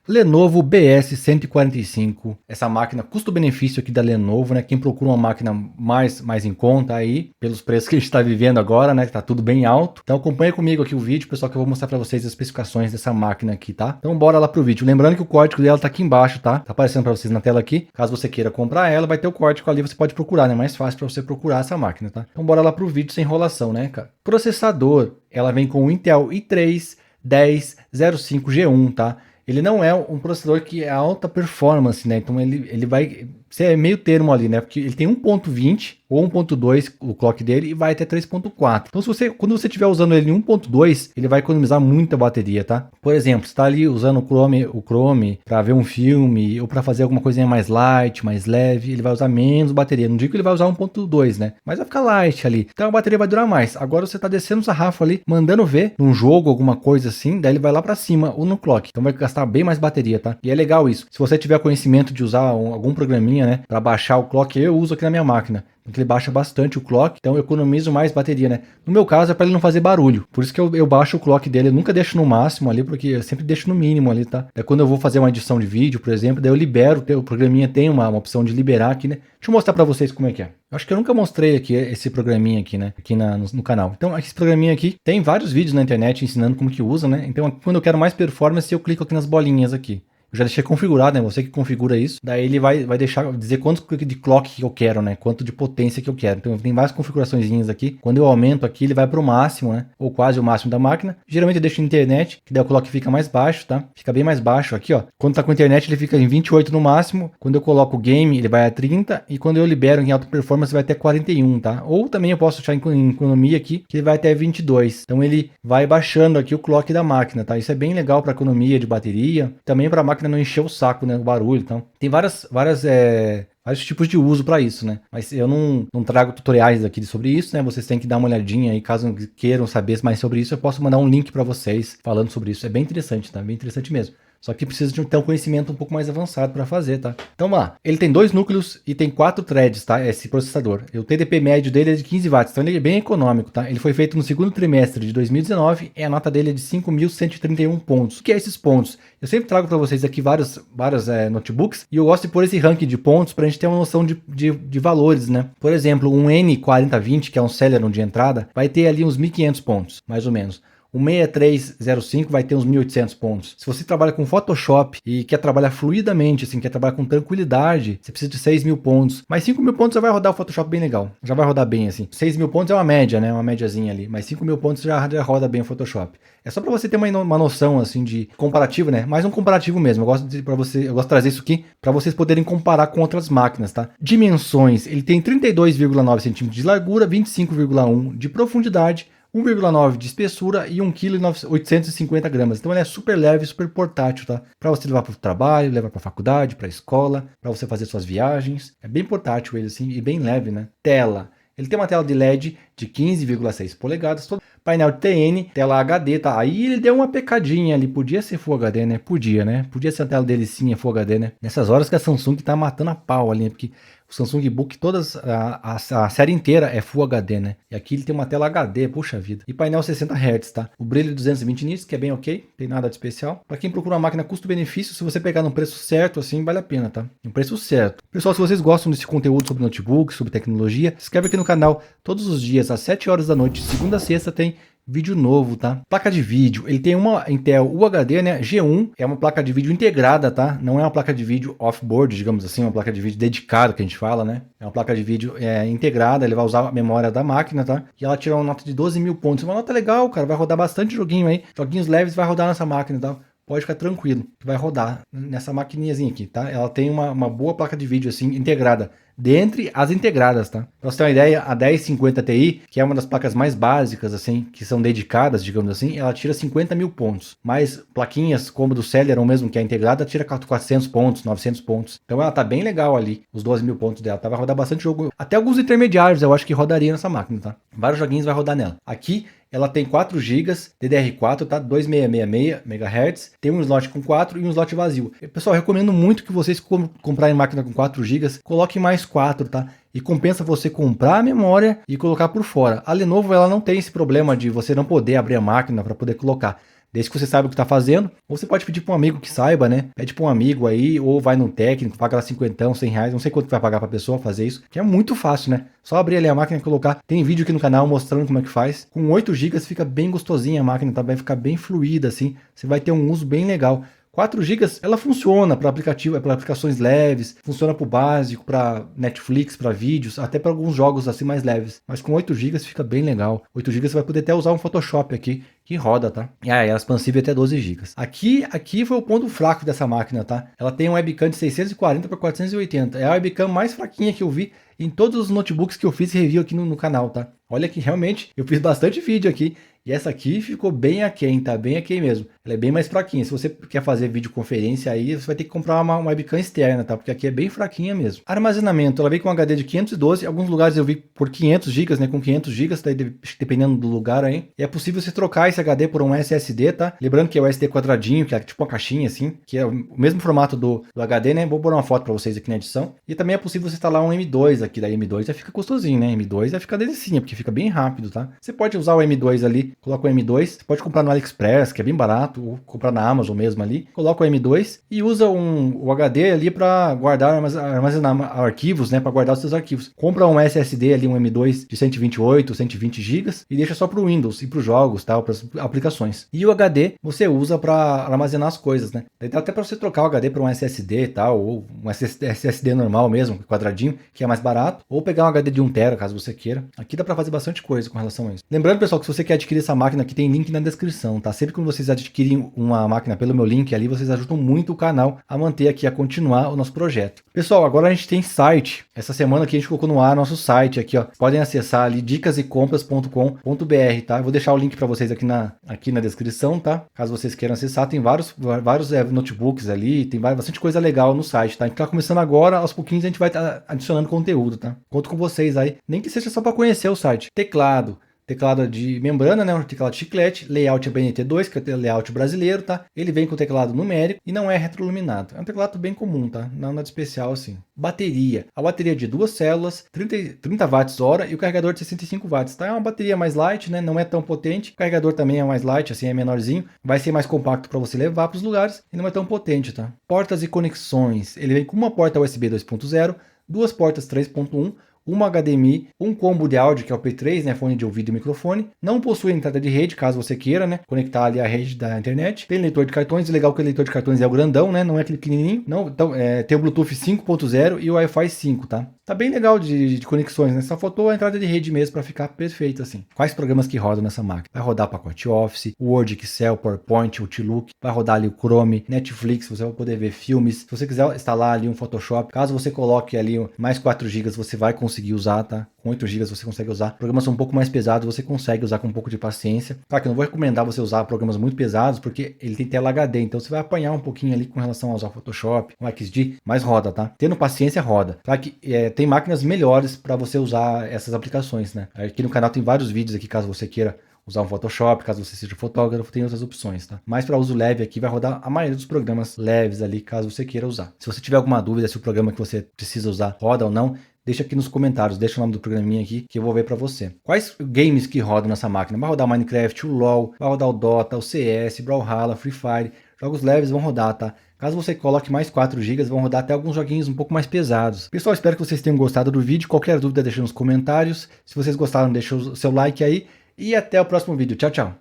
Lenovo BS145, essa máquina custo-benefício aqui da Lenovo, né? Quem procura uma máquina mais em conta aí, pelos preços que a gente está vivendo agora, né? Que tá tudo bem alto. Então acompanha comigo aqui o vídeo, pessoal, que eu vou mostrar para vocês as especificações dessa máquina aqui, tá? Então bora lá pro vídeo. Lembrando que o código dela tá aqui embaixo, tá? Tá aparecendo para vocês na tela aqui. Caso você queira comprar ela, vai ter o código ali, você pode procurar, né? Mais fácil para você procurar essa máquina, tá? Então bora lá pro vídeo sem enrolação, né, cara? Processador, ela vem com o Intel i3 1005G1, tá? Ele não é um processador que é alta performance, né? Então ele vai ser meio termo ali, né? Porque ele tem 1.20 ou 1.2 o clock dele e vai até 3.4. Então quando você estiver usando ele em 1.2, ele vai economizar muita bateria, tá? Por exemplo, você está ali usando o Chrome para ver um filme ou para fazer alguma coisinha mais light, mais leve, ele vai usar menos bateria. Não digo que ele vai usar 1.2, né? Mas vai ficar light ali. Então a bateria vai durar mais. Agora você está descendo o sarrafo ali, mandando ver num jogo, alguma coisa assim, daí ele vai lá para cima ou no clock. Então vai gastar bem mais bateria, tá? E é legal isso. Se você tiver conhecimento de usar algum programinha, né, para baixar o clock, eu uso aqui na minha máquina. Ele baixa bastante o clock, então eu economizo mais bateria, né? No meu caso é para ele não fazer barulho. Por isso que eu baixo o clock dele, eu nunca deixo no máximo ali, porque eu sempre deixo no mínimo ali, tá? É quando eu vou fazer uma edição de vídeo, por exemplo, daí eu libero, o programinha tem uma opção de liberar aqui, né? Deixa eu mostrar para vocês como é que é. Eu acho que eu nunca mostrei aqui esse programinha aqui, né? Aqui no canal. Então, esse programinha aqui tem vários vídeos na internet ensinando como que usa, né? Então, quando eu quero mais performance, eu clico aqui nas bolinhas aqui. Eu já deixei configurado, né? Você que configura isso. Daí ele vai dizer quanto de clock que eu quero, né? Quanto de potência que eu quero. Então tem várias configuraçõezinhas aqui. Quando eu aumento aqui, ele vai para o máximo, né? Ou quase o máximo da máquina. Geralmente eu deixo na internet, que daí o clock fica mais baixo, tá? Fica bem mais baixo aqui, ó. Quando tá com internet, ele fica em 28 no máximo. Quando eu coloco o game, ele vai a 30. E quando eu libero em alta performance, vai até 41, tá? Ou também eu posso deixar em economia aqui, que ele vai até 22. Então ele vai baixando aqui o clock da máquina, tá? Isso é bem legal para economia de bateria. Também para a máquina não encher o saco, né? O barulho, então. Tem vários tipos de uso para isso, né? Mas eu não trago tutoriais aqui sobre isso, né? Vocês têm que dar uma olhadinha aí, caso queiram saber mais sobre isso, eu posso mandar um link para vocês falando sobre isso. É bem interessante, tá? Bem interessante mesmo. Só que precisa de ter um conhecimento um pouco mais avançado para fazer, tá? Então vamos lá. Ele tem 2 núcleos e tem 4 threads, tá? Esse processador. O TDP médio dele é de 15 watts, então ele é bem econômico, tá? Ele foi feito no segundo trimestre de 2019 e a nota dele é de 5.131 pontos. O que é esses pontos? Eu sempre trago para vocês aqui vários notebooks e eu gosto de pôr esse ranking de pontos para a gente ter uma noção de valores, né? Por exemplo, um N4020, que é um Celeron de entrada, vai ter ali uns 1.500 pontos, mais ou menos. O 6305 vai ter uns 1.800 pontos. Se você trabalha com Photoshop e quer trabalhar fluidamente, assim, quer trabalhar com tranquilidade, você precisa de 6.000 pontos. Mas 5.000 pontos já vai rodar o Photoshop bem legal. Já vai rodar bem, assim. 6.000 pontos é uma média, né? Uma médiazinha ali. Mas 5.000 pontos já roda bem o Photoshop. É só para você ter uma noção, assim, de comparativo, né? Mais um comparativo mesmo. Eu gosto de trazer isso aqui para vocês poderem comparar com outras máquinas, tá? Dimensões. Ele tem 32,9 centímetros de largura, 25,1 de profundidade, 1,9 de espessura e 1,850 kg. Então ele é super leve, super portátil, tá? Para você levar para o trabalho, levar para a faculdade, para a escola, para você fazer suas viagens. É bem portátil ele assim e bem leve, né? Tela. Ele tem uma tela de LED de 15,6 polegadas, painel de TN, tela HD, tá? Aí ele deu uma pecadinha ali, podia ser Full HD, né? Podia, né? Podia ser a tela dele sim, é Full HD, né? Nessas horas que a Samsung tá matando a pau ali, né? Porque o Samsung Book, a série inteira é Full HD, né? E aqui ele tem uma tela HD, puxa vida. E painel 60 Hz, tá? O brilho 220 nits, que é bem ok, não tem nada de especial. Para quem procura uma máquina custo-benefício, se você pegar num preço certo, assim, vale a pena, tá? Um preço certo. Pessoal, se vocês gostam desse conteúdo sobre notebook, sobre tecnologia, se inscreve aqui no canal. Todos os dias, às 7 horas da noite, segunda a sexta, tem vídeo novo, tá? Placa de vídeo, ele tem uma Intel UHD, né? G1, é uma placa de vídeo integrada, tá? Não é uma placa de vídeo off-board, digamos assim, uma placa de vídeo dedicada que a gente fala, né? É uma placa de vídeo integrada, ele vai usar a memória da máquina, tá? E ela tira uma nota de 12.000 pontos. Uma nota legal, cara, vai rodar bastante joguinho aí. Joguinhos leves vai rodar nessa máquina, tá? Pode ficar tranquilo, que vai rodar nessa maquininhazinha aqui, tá? Ela tem uma boa placa de vídeo, assim, integrada. Dentre as integradas, tá? Pra você ter uma ideia, a 1050 Ti, que é uma das placas mais básicas, assim, que são dedicadas, digamos assim, ela tira 50.000 pontos. Mas plaquinhas como do Celeron mesmo, que é integrada, tira 400 pontos, 900 pontos. Então ela tá bem legal ali, os 12.000 pontos dela, tá? Vai rodar bastante jogo. Até alguns intermediários eu acho que rodaria nessa máquina, tá? Vários joguinhos vai rodar nela. Aqui, ela tem 4 GB DDR4, tá? 2666 MHz, tem um slot com 4 e um slot vazio. Pessoal, eu recomendo muito que vocês comprarem máquina com 4 GB, coloquem mais 4, tá? E compensa você comprar a memória e colocar por fora. A Lenovo, ela não tem esse problema de você não poder abrir a máquina para poder colocar. Desde que você saiba o que está fazendo, ou você pode pedir para um amigo que saiba, né? Pede para um amigo aí, ou vai num técnico, paga lá 50, 100 reais, não sei quanto vai pagar para a pessoa fazer isso, que é muito fácil, né? Só abrir ali a máquina e colocar. Tem vídeo aqui no canal mostrando como é que faz. Com 8 GB fica bem gostosinha a máquina, tá? Vai ficar bem fluida assim. Você vai ter um uso bem legal. 4 GB, ela funciona para aplicativo, para aplicações leves, funciona para o básico, para Netflix, para vídeos, até para alguns jogos assim mais leves. Mas com 8 GB fica bem legal. 8 GB você vai poder até usar um Photoshop aqui, que roda, tá? E aí, ela é expansível até 12 GB. Aqui foi o ponto fraco dessa máquina, tá? Ela tem um webcam de 640 por 480. É a webcam mais fraquinha que eu vi em todos os notebooks que eu fiz review aqui no canal, tá? Olha que realmente eu fiz bastante vídeo aqui. E essa aqui ficou bem aquém, tá? Bem aquém mesmo. Ela é bem mais fraquinha. Se você quer fazer videoconferência aí, você vai ter que comprar uma webcam externa, tá? Porque aqui é bem fraquinha mesmo. Armazenamento, ela vem com um HD de 512. Alguns lugares eu vi por 500 GB, né? Com 500 GB, daí dependendo do lugar aí. E é possível você trocar esse HD por um SSD, tá? Lembrando que é o SD quadradinho, que é tipo uma caixinha assim, que é o mesmo formato do HD, né? Vou pôr uma foto pra vocês aqui na edição. E também é possível você instalar um M2 aqui. Da M2 já fica gostosinho, né? M2 vai ficar delicinha, porque fica bem rápido, tá? Você pode usar o M2 ali, coloca o M2, você pode comprar no AliExpress, que é bem barato, ou comprar na Amazon mesmo ali, coloca o M2 e usa o HD ali para guardar, armazenar arquivos, né, para guardar os seus arquivos. Compra um SSD ali, um M2 de 128, 120 GB e deixa só para o Windows e para os jogos, tal, para as aplicações. E o HD você usa para armazenar as coisas, né? Daí dá até para você trocar o HD para um SSD e tal, ou um SSD normal mesmo, quadradinho, que é mais barato, ou pegar um HD de 1 TB, caso você queira. Aqui dá para fazer bastante coisa com relação a isso. Lembrando, pessoal, que se você quer adquirir essa máquina aqui, tem link na descrição, tá? Sempre que vocês adquirirem uma máquina pelo meu link ali, vocês ajudam muito o canal a manter aqui, a continuar o nosso projeto. Pessoal, agora a gente tem site. Essa semana aqui a gente colocou no ar nosso site aqui, ó. Podem acessar ali dicasecompras.com.br, tá? Eu vou deixar o link para vocês aqui na descrição, tá? Caso vocês queiram acessar, tem vários notebooks ali, tem bastante coisa legal no site, tá? A gente tá começando agora, aos pouquinhos a gente vai estar adicionando conteúdo, tá? Conto com vocês aí, nem que seja só para conhecer o site. Teclado de membrana, né? Um teclado chiclete, layout BNT2, que é o layout brasileiro, tá? Ele vem com teclado numérico e não é retroiluminado. É um teclado bem comum, tá? Nada de especial assim. Bateria. A bateria de 2 células, 30 watts/hora e o carregador de 65 watts, tá? É uma bateria mais light, né? Não é tão potente. O carregador também é mais light, assim, é menorzinho. Vai ser mais compacto para você levar para os lugares e não é tão potente, tá? Portas e conexões. Ele vem com uma porta USB 2.0, 2 portas 3.1, uma HDMI, um combo de áudio, que é o P3, né, fone de ouvido e microfone. Não possui entrada de rede, caso você queira, né, conectar ali a rede da internet. Tem leitor de cartões, o legal é que o leitor de cartões é o grandão, né, não é aquele pequenininho. Não, então, tem o Bluetooth 5.0 e o Wi-Fi 5, tá? Tá bem legal de conexões, né? Só faltou a entrada de rede mesmo para ficar perfeito assim. Quais programas que rodam nessa máquina? Vai rodar pacote Office, Word, Excel, PowerPoint, Outlook, vai rodar ali o Chrome, Netflix, você vai poder ver filmes. Se você quiser instalar ali um Photoshop, caso você coloque ali mais 4 GB, você vai conseguir usar, tá? Com 8 GB você consegue usar. Programas são um pouco mais pesados, você consegue usar com um pouco de paciência. Claro que eu não vou recomendar você usar programas muito pesados, porque ele tem tela HD, então você vai apanhar um pouquinho ali com relação a usar o Photoshop, o XD, mas roda, tá? Tendo paciência, roda. Claro que tem máquinas melhores para você usar essas aplicações, né? Aqui no canal tem vários vídeos aqui, caso você queira usar um Photoshop, caso você seja fotógrafo, tem outras opções, tá? Mas para uso leve aqui vai rodar a maioria dos programas leves ali, caso você queira usar. Se você tiver alguma dúvida se o programa que você precisa usar roda ou não, deixa aqui nos comentários, deixa o nome do programinha aqui que eu vou ver para você. Quais games que rodam nessa máquina? Vai rodar o Minecraft, o LoL, vai rodar o Dota, o CS, Brawlhalla, Free Fire. Jogos leves vão rodar, tá? Caso você coloque mais 4 GB, vão rodar até alguns joguinhos um pouco mais pesados. Pessoal, espero que vocês tenham gostado do vídeo. Qualquer dúvida, deixa nos comentários. Se vocês gostaram, deixa o seu like aí. E até o próximo vídeo. Tchau, tchau.